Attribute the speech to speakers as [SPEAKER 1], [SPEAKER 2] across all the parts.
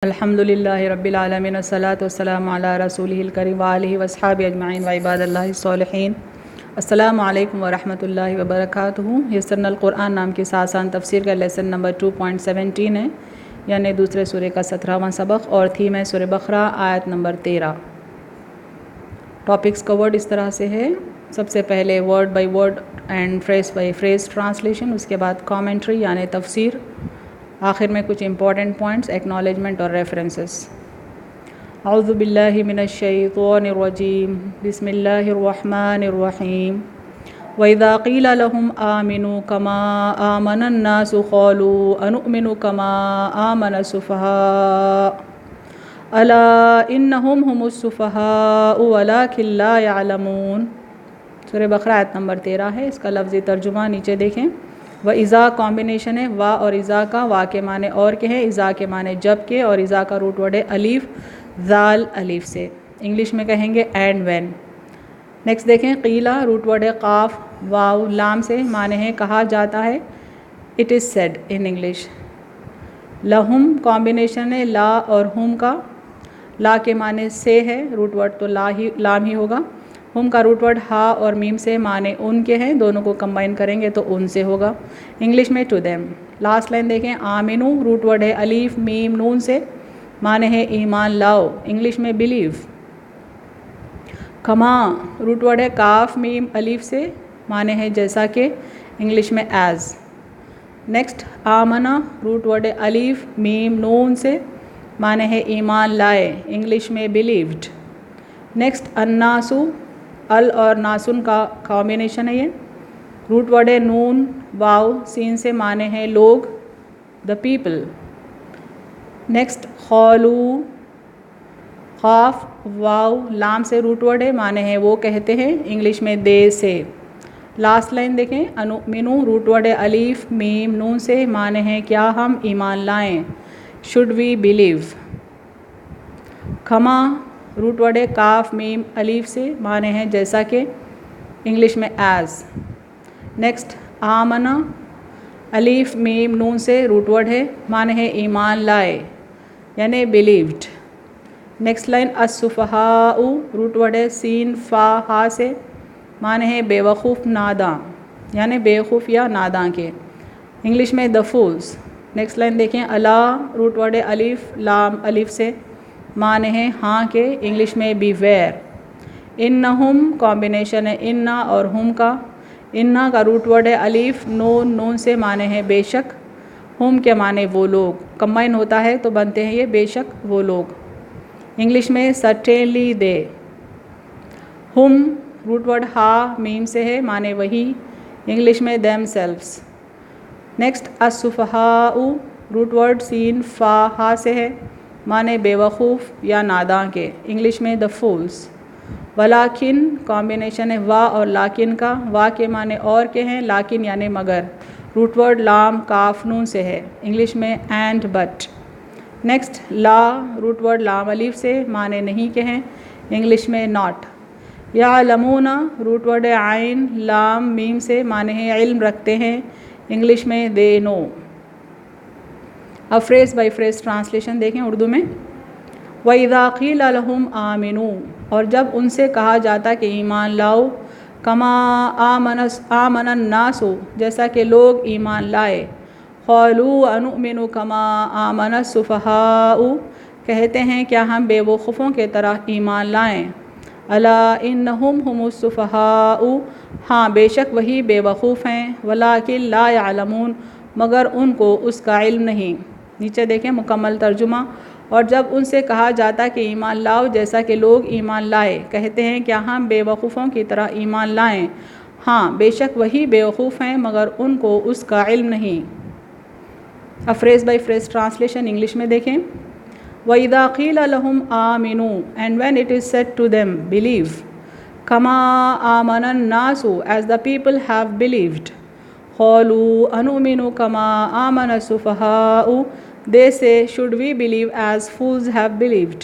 [SPEAKER 1] الحمد للہ رب العالمین والصلاۃ والسلام علی رسولہ الکریم وآلہ واصحابہ اجمعین وعباد اللہ الصالحین۔ السلام علیکم ورحمۃ اللہ وبرکاتہ۔ یسرنا القرآن نام کی آسان تفسیر کا لیسن نمبر 2.17 ہے، یعنی دوسرے سورہ کا 17واں سبق، اور تھیم ہے سورہ بقرہ آیت نمبر 13۔ ٹاپکس کورڈ اس طرح سے ہے، سب سے پہلے word by word and phrase by phrase translation, اس کے بعد کامنٹری یعنی تفسیر، آخر میں کچھ امپورٹنٹ پوائنٹس، ایکنالجمنٹ اور ریفرنسز۔ اعوذ باللہ من الشیطان الرجیم، بسم اللہ الرحمن الرحیم۔ وَإِذَا قِيلَ لَهُمْ آمِنُوا كَمَا آمَنَ النَّاسُ قَالُوا أَنُؤْمِنُ كَمَا آمَنَ السُّفَهَاءُ أَلَا إِنَّهُمْ هُمُ السُّفَهَاءُ وَلَكِنْ لَا يَعْلَمُونَ۔ سورہ بقرہ آیت نمبر 13 ہے، اس کا لفظی ترجمہ نیچے دیکھیں۔ وَإِذَا کمبینیشن ہے، وا اور اذا کا، وا کے معنی اور کے ہیں، اذا کے معنی جب کے، اور اذا کا روٹ ورڈ ہے الف، ذال الف سے، انگلش میں کہیں گے اینڈ وین۔ نیکسٹ دیکھیں، قیلا روٹ ورڈ ہے قاف واو لام سے، معنی ہے کہا جاتا ہے، it is said in English. لہم کمبینیشن ہے لا اور ہم کا، لا کے معنی سے ہے، روٹ ورڈ تو لام ہی ہوگا، ہم کا روٹ ورڈ ہا اور میم سے، معنی ان کے ہیں، دونوں کو کمبائن کریں گے تو ان سے ہوگا، انگلش میں ٹو دیم۔ لاسٹ لائن دیکھیں، آمنو روٹ ورڈ ہے الف میم نون سے، معنی ہے ایمان لاؤ، انگلش میں بلیو۔ کما روٹ ورڈ ہے کاف میم الف سے، معنی ہے جیسا کہ، انگلش میں ایز۔ نیکسٹ آمنا روٹ ورڈ ہے الف میم نون سے، معنی ہے ایمان لائے، انگلش میں بلیوڈ۔ نیکسٹ الناسو، ال اور ناسن کا کمبینیشن ہے، یہ روٹ ورڈ ہے نون واو سین سے، معنی ہے لوگ، دا پیپل۔ نیکسٹ قالو، قاف واو لام سے روٹ ورڈ ہے، معنی ہے وہ کہتے ہیں، انگلش میں دے سے۔ لاسٹ لائن دیکھیں، انؤمنو روٹ ورڈ ہے الف میم نون سے، معنی ہے کیا ہم ایمان لائیں، شوڈ وی بلیو۔ کھما روٹ ورڈ ہے کاف میم الف سے، معنی ہے جیسا کہ، انگلش میں ایز۔ نیکسٹ آمنا الف میم نون سے روٹ ورڈ ہے، معنی ہے ایمان لائے، یعنی بلیوڈ۔ نیکسٹ لائن السفہاء روٹ ورڈ ہے سین فا ہا سے، معنی ہے بے وقوف ناداں، یعنی بے وقوف یا ناداں کے، انگلش میں دا فولز۔ نیکسٹ لائن دیکھیں، الا روٹ ورڈ ہے الف لام الف سے، معنی ہے ہاں کے، انگلش میں بی ویئر۔ انہم کمبینیشن ہے انا اور ہم کا، انا کا روٹ ورڈ ہے الف نون نون سے، معنی ہے بے شک، ہم کے معنی وہ لوگ، کمبائن ہوتا ہے تو بنتے ہیں یہ بے شک وہ لوگ، انگلش میں سرٹینلی دے۔ ہم روٹ ورڈ ہا میم سے ہے، معنی وہی، انگلش میں دیم سیلفز۔ نیکسٹ السفہاء روٹ ورڈ سین فا ہا سے ہے، معنی بے وقوف یا ناداں کے، انگلش میں دا فولز۔ ولیکن کمبینیشن ہے وا اور لاکن کا، وا کے معنی اور کے ہیں، لاکن یعنی مگر، روٹ ورڈ لام کاف نون سے ہے، انگلش میں and but. Next law root word لام الف سے، معنی نہیں کے ہیں، انگلش میں ناٹ۔ یعلمون روٹ ورڈ عین لام میم سے، معنی ہے علم رکھتے ہیں، انگلش میں دے نو۔ اب فریز بائی فریز ٹرانسلیشن دیکھیں اردو میں۔ وَإِذَا قِيلَ لَهُمْ آمِنُوا، اور جب ان سے کہا جاتا کہ ایمان لاؤ، كَمَا آمَنَ النَّاسُ جیسا کہ لوگ ایمان لائے، قَالُوا أَنُؤْمِنُ كَمَا آمَنَ السُّفَهَاءُ کہتے ہیں کیا ہم بے وقوفوں کے طرح ایمان لائیں، أَلَا إِنَّهُمْ هُمُ السُّفَهَاءُ ہاں بے شک وہی بے وقوف ہیں، وَلَكِنْ لَا يَعْلَمُونَ مگر ان کو اس کا علم نہیں۔ نیچے دیکھیں مکمل ترجمہ۔ اور جب ان سے کہا جاتا کہ ایمان لاؤ جیسا کہ لوگ ایمان لائے، کہتے ہیں کیا ہم بے وقوفوں کی طرح ایمان لائیں، ہاں بے شک وہی بے وقوف ہیں مگر ان کو اس کا علم نہیں۔ اب phrase by phrase translation English میں دیکھیں۔ وَإِذَا قِيلَ لَهُمْ آمِنُوا and when it is said to them believe، كَمَا آمَنَ النَّاسُ as the people have believed، قَالُوا أَنُؤْمِنُ كَمَا آمَنَ السُّفَهَاءُ they say should we believe as fools have believed،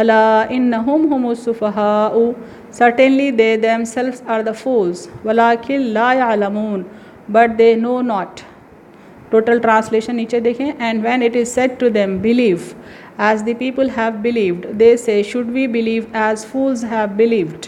[SPEAKER 1] أَلَا إِنَّهُمْ هُمُ السُّفَهَاءُ certainly they themselves are the fools، وَلَكِنْ لَا يَعْلَمُونَ but they know not۔ Total translation نیچے دیکھیں، and when it is said to them believe as the people have believed. They say, should we believe as fools have believed.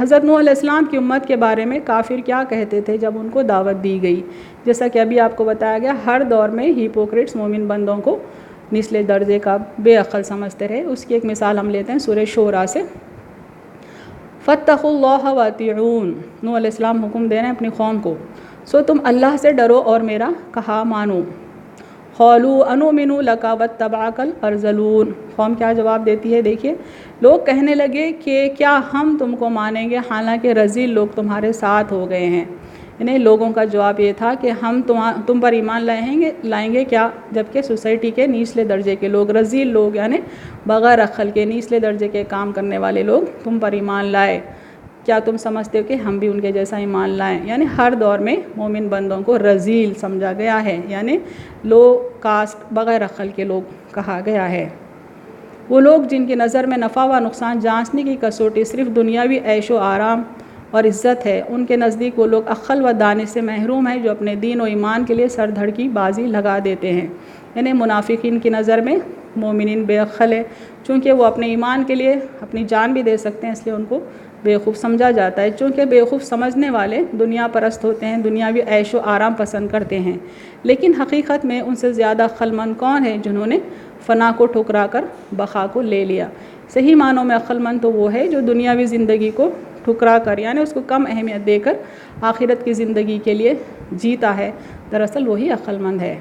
[SPEAKER 1] حضرت نوح علیہ السلام کی امت کے بارے میں کافر کیا کہتے تھے جب ان کو دعوت دی گئی؟ جیسا کہ ابھی آپ کو بتایا گیا، ہر دور میں ہیپوکریٹس مومن بندوں کو نچلے درجے کا بے عقل سمجھتے رہے۔ اس کی ایک مثال ہم لیتے ہیں سورہ شورا سے۔ فاتقوا اللہ واطیعون، نوح علیہ السلام حکم دے رہے ہیں اپنی قوم کو، سو تم اللہ سے ڈرو اور میرا کہا مانو۔ قالوا انؤمن لک واتبعک الارذلون، قوم کیا جواب دیتی ہے دیکھیے، لوگ کہنے لگے کہ کیا ہم تم کو مانیں گے حالانکہ رذیل لوگ تمہارے ساتھ ہو گئے ہیں۔ یعنی لوگوں کا جواب یہ تھا کہ ہم تم پر ایمان لائیں گے کیا، جبکہ سوسائٹی کے نچلے درجے کے لوگ، رذیل لوگ یعنی بغیر عقل کے نچلے درجے کے کام کرنے والے لوگ تم پر ایمان لائے، کیا تم سمجھتے ہو کہ ہم بھی ان کے جیسا ایمان لائیں؟ یعنی ہر دور میں مومن بندوں کو رذیل سمجھا گیا ہے، یعنی لو کاسٹ، بغیر عقل کے لوگ کہا گیا ہے۔ وہ لوگ جن کی نظر میں نفع و نقصان جانچنے کی کسوٹی صرف دنیاوی عیش و آرام اور عزت ہے، ان کے نزدیک وہ لوگ عقل و دانش سے محروم ہیں جو اپنے دین و ایمان کے لیے سر دھڑ کی بازی لگا دیتے ہیں۔ یعنی منافقین کی نظر میں مومنین بے عقل ہے، چونکہ وہ اپنے ایمان کے لیے اپنی جان بھی دے سکتے ہیں، اس لیے ان کو بیوقوف سمجھا جاتا ہے۔ چونکہ بیوقوف سمجھنے والے دنیا پرست ہوتے ہیں، دنیاوی عیش و آرام پسند کرتے ہیں، لیکن حقیقت میں ان سے زیادہ عقل مند کون ہے جنہوں نے فنا کو ٹھکرا کر بقا کو لے لیا؟ صحیح معنوں میں عقل مند تو وہ ہے جو دنیاوی زندگی کو ٹھکرا کر، یعنی اس کو کم اہمیت دے کر آخرت کی زندگی کے لیے جیتا ہے، دراصل وہی عقل مند ہے۔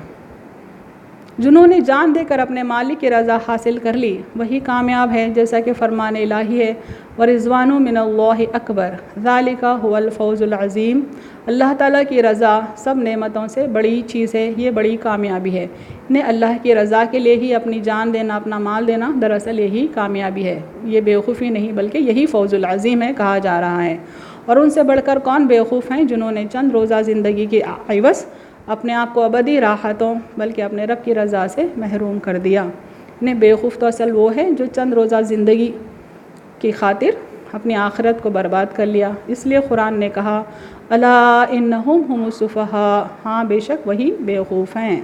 [SPEAKER 1] جنہوں نے جان دے کر اپنے مالک کی رضا حاصل کر لی وہی کامیاب ہے، جیسا کہ فرمان الہی ہے وَرِضْوَانٌ مِّنَ اللَّهِ أَكْبَرُ ذَلِكَ هُوَ الْفَوْزُ الْعَظِيمُ، اللہ تعالیٰ کی رضا سب نعمتوں سے بڑی چیز ہے، یہ بڑی کامیابی ہے۔ انہیں اللہ کی رضا کے لیے ہی اپنی جان دینا، اپنا مال دینا، دراصل یہی کامیابی ہے، یہ بیوقوفی نہیں بلکہ یہی فوز العظیم ہے کہا جا رہا ہے۔ اور ان سے بڑھ کر کون بیوقوف ہیں جنہوں نے چند روزہ زندگی کے عوض اپنے آپ کو ابدی راحتوں بلکہ اپنے رب کی رضا سے محروم کر دیا۔ انہیں بیوقوف تو اصل وہ ہے جو چند روزہ زندگی کی خاطر اپنی آخرت کو برباد کر لیا۔ اس لیے قرآن نے کہا الا انہم ہم السفہاء، ہاں بے شک وہی بیوقوف ہیں۔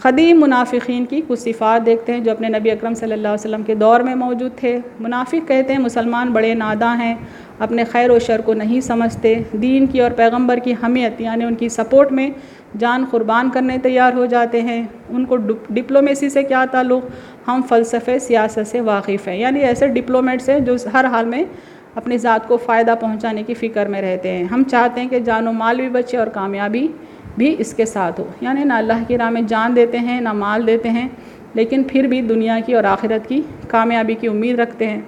[SPEAKER 1] قدیم منافقین کی کچھ صفات دیکھتے ہیں جو اپنے نبی اکرم صلی اللہ علیہ وسلم کے دور میں موجود تھے۔ منافق کہتے ہیں مسلمان بڑے ناداں ہیں، اپنے خیر و شر کو نہیں سمجھتے، دین کی اور پیغمبر کی حمیت یعنی ان کی سپورٹ میں جان قربان کرنے تیار ہو جاتے ہیں۔ ان کو ڈپلومیسی سے کیا تعلق، ہم فلسفے سیاست سے واقف ہیں، یعنی ایسے ڈپلومیٹس ہیں جو ہر حال میں اپنی ذات کو فائدہ پہنچانے کی فکر میں رہتے ہیں۔ ہم چاہتے ہیں کہ جان و مال بھی بچے اور کامیابی بھی اس کے ساتھ ہو، یعنی نہ اللہ کی راہ میں جان دیتے ہیں نہ مال دیتے ہیں، لیکن پھر بھی دنیا کی اور آخرت کی کامیابی کی امید رکھتے ہیں۔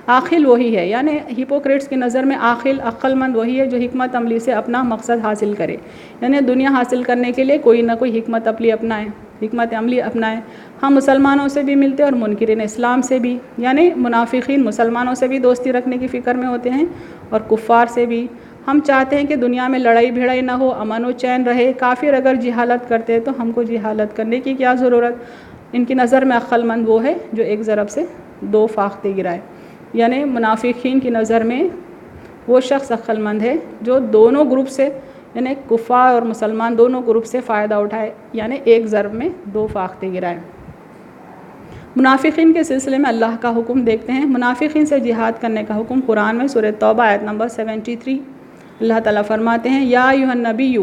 [SPEAKER 1] عاقل وہی ہے، یعنی ہیپوکریٹس کی نظر میں عقل مند وہی ہے جو حکمت عملی سے اپنا مقصد حاصل کرے، یعنی دنیا حاصل کرنے کے لیے کوئی نہ کوئی حکمت عملی اپنائے۔ ہم مسلمانوں سے بھی ملتے اور منکرین اسلام سے بھی، یعنی منافقین مسلمانوں سے بھی دوستی رکھنے کی فکر میں ہوتے ہیں اور کفار سے بھی۔ ہم چاہتے ہیں کہ دنیا میں لڑائی بھڑائی نہ ہو، امن و چین رہے۔ کافر اگر جہالت کرتے ہیں تو ہم کو جہالت کرنے کی کیا ضرورت؟ ان کی نظر میں عقل مند وہ ہے جو ایک ضرب سے دو فاختے گرائے، یعنی منافقین کی نظر میں وہ شخص عقل مند ہے جو دونوں گروپ سے، یعنی کفار اور مسلمان دونوں گروپ سے فائدہ اٹھائے، یعنی ایک ضرب میں دو فاختے گرائے۔ منافقین کے سلسلے میں اللہ کا حکم دیکھتے ہیں۔ منافقین سے جہاد کرنے کا حکم قرآن میں سورہ توبہ آیت نمبر 73 اللہ تعالیٰ فرماتے ہیں یا ایھا النبی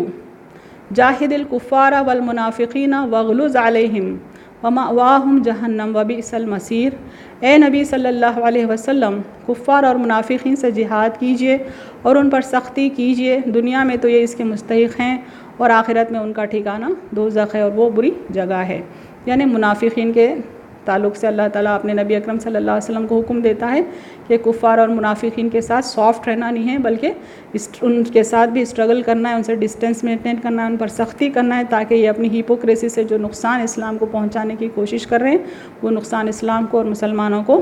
[SPEAKER 1] جاہد الکفار والمنافقین واغلظ علیہم ومأواہم جہنم وبئس المصیر، اے نبی صلی اللہ علیہ وسلم کفار اور منافقین سے جہاد کیجیے اور ان پر سختی کیجیے، دنیا میں تو یہ اس کے مستحق ہیں اور آخرت میں ان کا ٹھکانہ دوزخ ہے اور وہ بری جگہ ہے۔ یعنی منافقین کے تعلق سے اللہ تعالیٰ اپنے نبی اکرم صلی اللہ علیہ وسلم کو حکم دیتا ہے کہ کفار اور منافقین کے ساتھ سافٹ رہنا نہیں ہے، بلکہ ان کے ساتھ بھی اسٹرگل کرنا ہے، ان سے ڈسٹینس مینٹین کرنا ہے، ان پر سختی کرنا ہے تاکہ یہ اپنی ہیپوکریسی سے جو نقصان اسلام کو پہنچانے کی کوشش کر رہے ہیں وہ نقصان اسلام کو اور مسلمانوں کو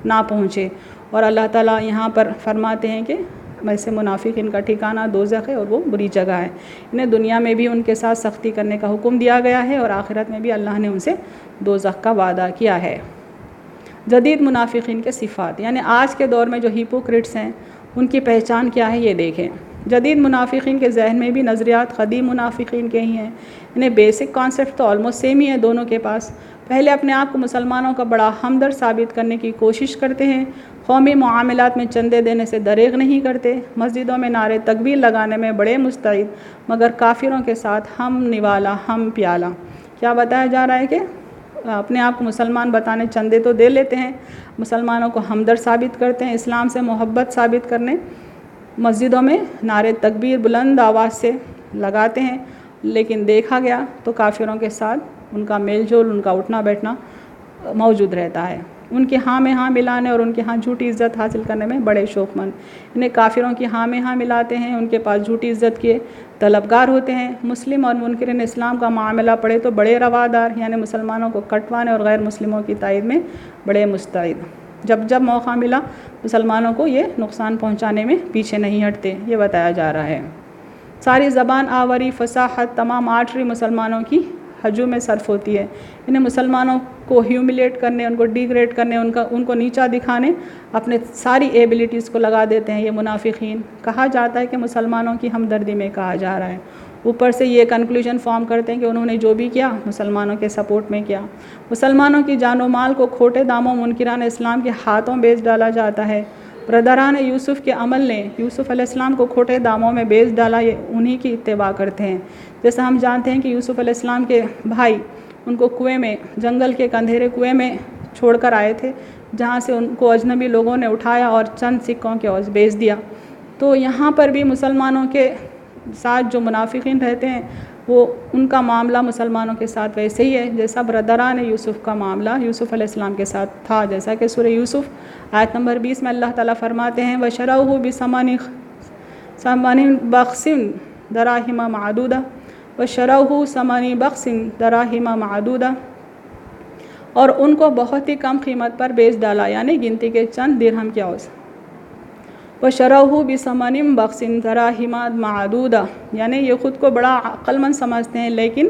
[SPEAKER 1] نہ پہنچے۔ اور اللہ تعالیٰ یہاں پر فرماتے ہیں کہ ویسے منافق ان کا ٹھکانہ دوزخ ہے اور وہ بری جگہ ہے۔ انہیں دنیا میں بھی ان کے ساتھ سختی کرنے کا حکم دیا گیا ہے اور آخرت میں بھی اللہ نے ان سے دوزخ کا وعدہ کیا ہے۔ جدید منافقین کے صفات، یعنی آج کے دور میں جو ہیپوکریٹس ہیں ان کی پہچان کیا ہے یہ دیکھیں۔ جدید منافقین کے ذہن میں بھی نظریات قدیم منافقین کے ہی ہیں، انہیں بیسک کانسیپٹ تو آلموسٹ سیم ہی ہے دونوں کے پاس۔ پہلے اپنے آپ کو مسلمانوں کا بڑا ہمدرد ثابت کرنے کی کوشش کرتے ہیں، قومی معاملات میں چندے دینے سے دریغ نہیں کرتے، مسجدوں میں نعرے تکبیر لگانے میں بڑے مستعد، مگر کافروں کے ساتھ ہم نوالا ہم پیالہ۔ کیا بتایا جا رہا ہے کہ اپنے آپ کو مسلمان بتانے چندے تو دے لیتے ہیں، مسلمانوں کو ہمدرد ثابت کرتے ہیں، اسلام سے محبت ثابت کرنے مسجدوں میں نعرے تکبیر بلند آواز سے لگاتے ہیں، لیکن دیکھا گیا تو کافروں کے ساتھ ان کا میل جول، ان کا اٹھنا بیٹھنا موجود رہتا ہے، ان کے ہاں میں ہاں ملانے اور ان کے ہاں جھوٹی عزت حاصل کرنے میں بڑے شوق مند، انہیں کافروں کی ہاں میں ہاں ملاتے ہیں، ان کے پاس جھوٹی عزت کے طلبگار ہوتے ہیں۔ مسلم اور منکرین اسلام کا معاملہ پڑے تو بڑے روادار، یعنی مسلمانوں کو کٹوانے اور غیر مسلموں کی تائید میں بڑے مستعد، جب جب موقع ملا مسلمانوں کو یہ نقصان پہنچانے میں پیچھے نہیں ہٹتے، یہ بتایا جا رہا ہے۔ ساری زبان آوری، فصاحت، تمام آرٹری مسلمانوں کی ہجوم میں صرف ہوتی ہے، انہیں مسلمانوں کو ہیوملیٹ کرنے، ان کو ڈیگریڈ کرنے، ان کو نیچا دکھانے اپنے ساری ایبلٹیز کو لگا دیتے ہیں یہ منافقین۔ کہا جاتا ہے کہ مسلمانوں کی ہمدردی میں کہا جا رہا ہے، اوپر سے یہ کنکلوژن فارم کرتے ہیں کہ انہوں نے جو بھی کیا مسلمانوں کے سپورٹ میں کیا۔ مسلمانوں کی جان و مال کو کھوٹے داموں منکران اسلام کے ہاتھوں بیچ ڈالا جاتا ہے۔ برادران یوسف کے عمل نے یوسف علیہ السلام کو کھوٹے داموں میں بیچ ڈالا، یہ انہی کی اتباع کرتے ہیں۔ جیسا ہم جانتے ہیں کہ یوسف علیہ السلام کے بھائی ان کو کنویں میں، جنگل کے اندھیرے کنویں میں چھوڑ کر آئے تھے، جہاں سے ان کو اجنبی لوگوں نے اٹھایا اور چند سکوں کے عوض بیچ دیا۔ تو یہاں پر بھی مسلمانوں کے ساتھ جو منافقین رہتے ہیں وہ ان کا معاملہ مسلمانوں کے ساتھ ویسے ہی ہے جیسا برادران یوسف کا معاملہ یوسف علیہ السلام کے ساتھ تھا، جیسا کہ سورہ یوسف آیت نمبر 20 میں اللہ تعالیٰ فرماتے ہیں وَشَرَوْهُ بِثَمَنٍ بَخْسٍ دَرَاهِمَ مَعْدُودَةٍ وَشَرَوْهُ ثَمَنِ بَخْسٍ دَرَاهِمَ مَعْدُودَةٍ، اور ان کو بہت ہی کم قیمت پر بیچ ڈالا، یعنی گنتی کے چند درہم کے عوض۔ وَشَرَوْهُ بِثَمَنٍ بَخْسٍ دَرَاهِمَ مَعْدُودَةٍ، یعنی یہ خود کو بڑا عقل مند سمجھتے ہیں لیکن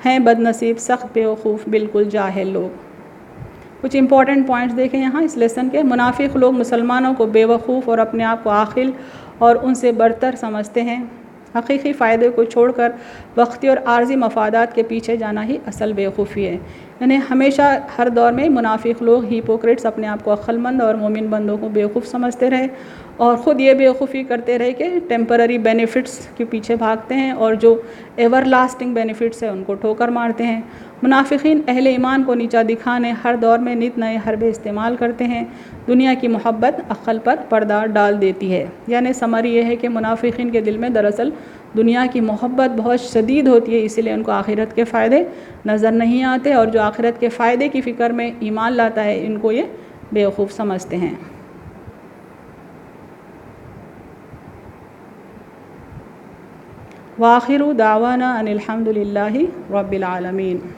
[SPEAKER 1] ہیں بد نصیب، سخت بیوقوف، بالکل جاہل لوگ۔ کچھ امپورٹنٹ پوائنٹس دیکھیں یہاں اس لیسن کے۔ منافق لوگ مسلمانوں کو بیوقوف اور اپنے آپ کو عاقل اور ان سے برتر سمجھتے ہیں، حقیقی فائدے کو چھوڑ کر وقتی اور عارضی مفادات کے پیچھے جانا ہی اصل بیوقوفی ہے۔ یعنی ہمیشہ ہر دور میں منافق لوگ، ہیپوکریٹس، اپنے آپ کو عقل مند اور مومن بندوں کو بیوقوف سمجھتے رہے اور خود یہ بیوقوفی کرتے رہے کہ ٹیمپرری بینیفٹس کے پیچھے بھاگتے ہیں اور جو ایور لاسٹنگ بینیفٹس ہیں ان کو ٹھوکر مارتے ہیں۔ منافقین اہل ایمان کو نیچا دکھانے ہر دور میں نت نئے حربے استعمال کرتے ہیں۔ دنیا کی محبت عقل پر پردہ ڈال دیتی ہے، یعنی سمری یہ ہے کہ منافقین کے دل میں دراصل دنیا کی محبت بہت شدید ہوتی ہے، اسی لیے ان کو آخرت کے فائدے نظر نہیں آتے، اور جو آخرت کے فائدے کی فکر میں ایمان لاتا ہے ان کو یہ بیوقوف سمجھتے ہیں۔ وآخر دعوانا ان الحمد للہ رب العالمین۔